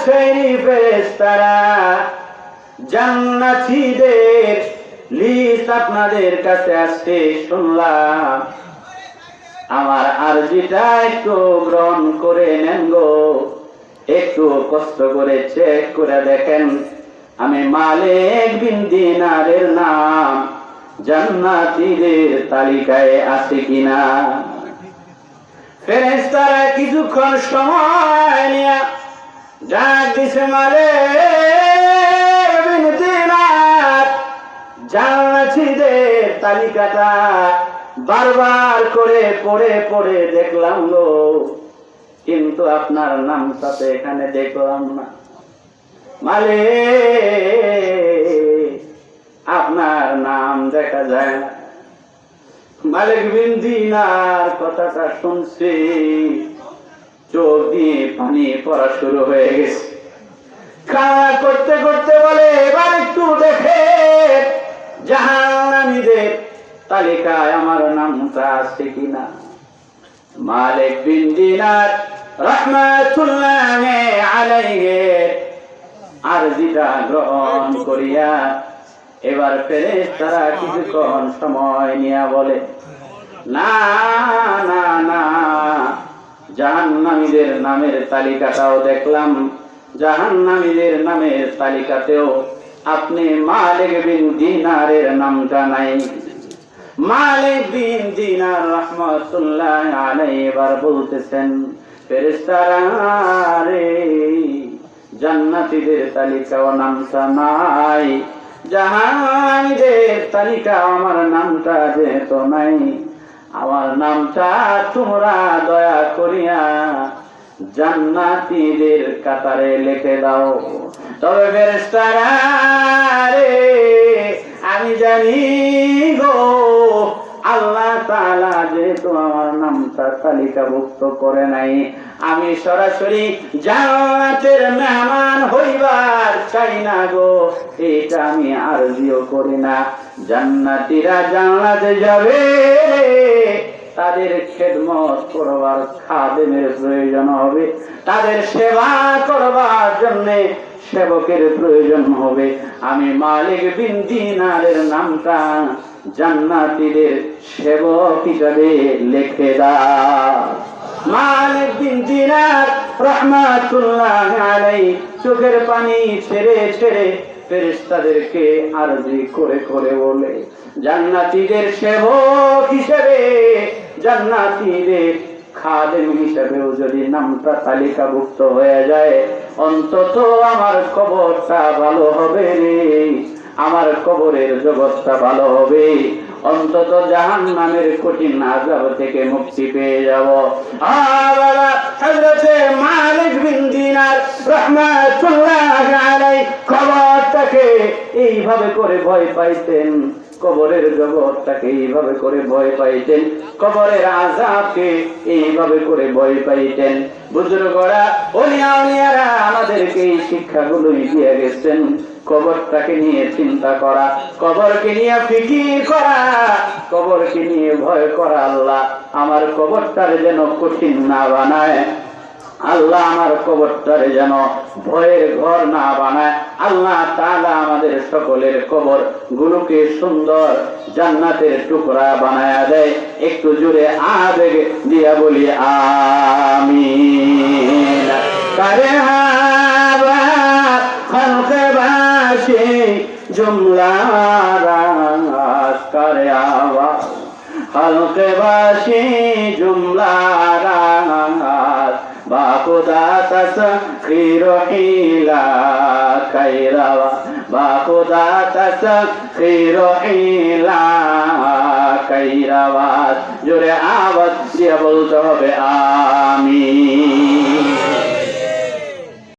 শ্রেণী ফেরেশতারা জান্নাতীদের লিস্ট আপনাদের কাছে আসছে শুনলাম, আমার আরজিটা একটু গ্রহণ করে নেন গো, একটু কষ্ট করে চেক করে দেখেন আমি মালিক বিন দিনারের নাম জান্নাতীদের তালিকায় আছে কিনা। ফেরেশতারা কিছুক্ষণ সময় নিয়ে ডাক দিছে, মালিক বিন দিনার জান্নাতীদের তালিকাটা বারবার করে পড়ে পড়ে দেখলাম গো, কিন্তু আপনার নামটা তো এখানে দেখলাম না। মালিক আপনার নাম দেখা যায় না। মালিক বিন দিনার কথাটা শুনছি, চোখ দিয়ে পানি পড়া শুরু হয়ে গেছে। কান্না করতে করতে বলে, এবার একটু দেখে জাহান্নামীদের তালিকায় আমার নামটা আছে কিনা। মালিক বিন দিনার রাহমাতুল্লাহি আলাইহি আরজিটা গ্রহণ করিয়া এবার ফেরেশতারা কিছুক্ষণ সময় নিয়ে বলে, না না না, জাহান্নামীদের নামের তালিকাটাও দেখলাম, জাহান্নামীদের নামের তালিকাতেও আপনি মালিক বিন দিনারের নামটা নাই। মালিক বিন দিনার রাহমাতুল্লাহি আলাইহি এবার বলতেছেন, ফেরেশতারা রে, জান্নাতীদের তালিকাও নামটা নাই, জাহান্নামীদের তালিকা আমার নামটা যেহেতু নাই, আমার নামটা তোমরা দয়া করিয়া জান্নাতীদের কাতারে লিখে দাও। তবে ফেরেশতারা রে, আমি জানি গো, আল্লাহ তাআলা যেহেতু আমার নামটা তালিকাভুক্ত করে নাই, আমি সরাসরি জান্নাতের মেহমান হইবার চাই না গো, এটা আমি আরজিও করি না। জান্নাতীরা জান্নাতে যাবে, তাদের খেদমত করবার খাদেমের প্রয়োজন হবে, তাদের সেবা করবার জন্য সেবকের প্রয়োজন হবে। আমি মালিক বিন দিনারের নামটা জান্নাতীদের সেবক হিসাবে লিখে দাও। মালিক বিন দিনার রাহমাতুল্লাহি আলাইহি চোখের পানি ছেড়ে ছেড়ে ফেরেশতাদেরকে আরজি করে করে বলে, জান্নাতীদের সেবক হিসেবে, জান্নাতীদের খাদেম হিসেবেও যদি নামটা তালিকাভুক্ত হয়ে যায়, অন্তত আমার কবরটা ভালো হবে রে, আমার কবরের জগৎটা ভালো হবে, অন্তত জাহান্নামের কঠিন আযাব থেকে মুক্তি পেয়ে যাব। হযরত মালিক বিন দিনার রাহমাতুল্লাহি আলাইহি কবরটাকে এইভাবে করে ভয় পাইতেন, কবরের জগৎটাকে এইভাবে করে ভয় পাইতেন, কবরের আযাবকে এইভাবে করে ভয় পাইতেন। বুজুর্গরা, ওলিয়া উলিয়ারা আমাদেরকে এই শিক্ষাগুলোই দিয়ে গেছেন। কবরটাকে নিয়ে চিন্তা করা, কবরকে নিয়ে ফিকির করা, কবরকে নিয়ে ভয় করা। আল্লাহ আমার কবরটার যেন কঠিন না বানায়, আল্লাহ আমার কবরটার যেন ভয়ের ঘর না বানায়। আল্লাহ তাআলা আমাদের সকলের কবর গুলোকে সুন্দর জান্নাতের টুকরা বানায়া দেয়। একটু জোরে আবেগ দিয়া বলি আমিন। করে হাবা খলকে বাসে জুমলা রাস, করে আওয়াজ খলকে বাসে জুমলা রাস, বাখুদা তাসখিরু ইলা কাইরাওয়া, বাখুদা তাসখিরু ইলা কাইরাওয়া। জোরে আওয়াজ দিয়ে বলতে হবে আমিন।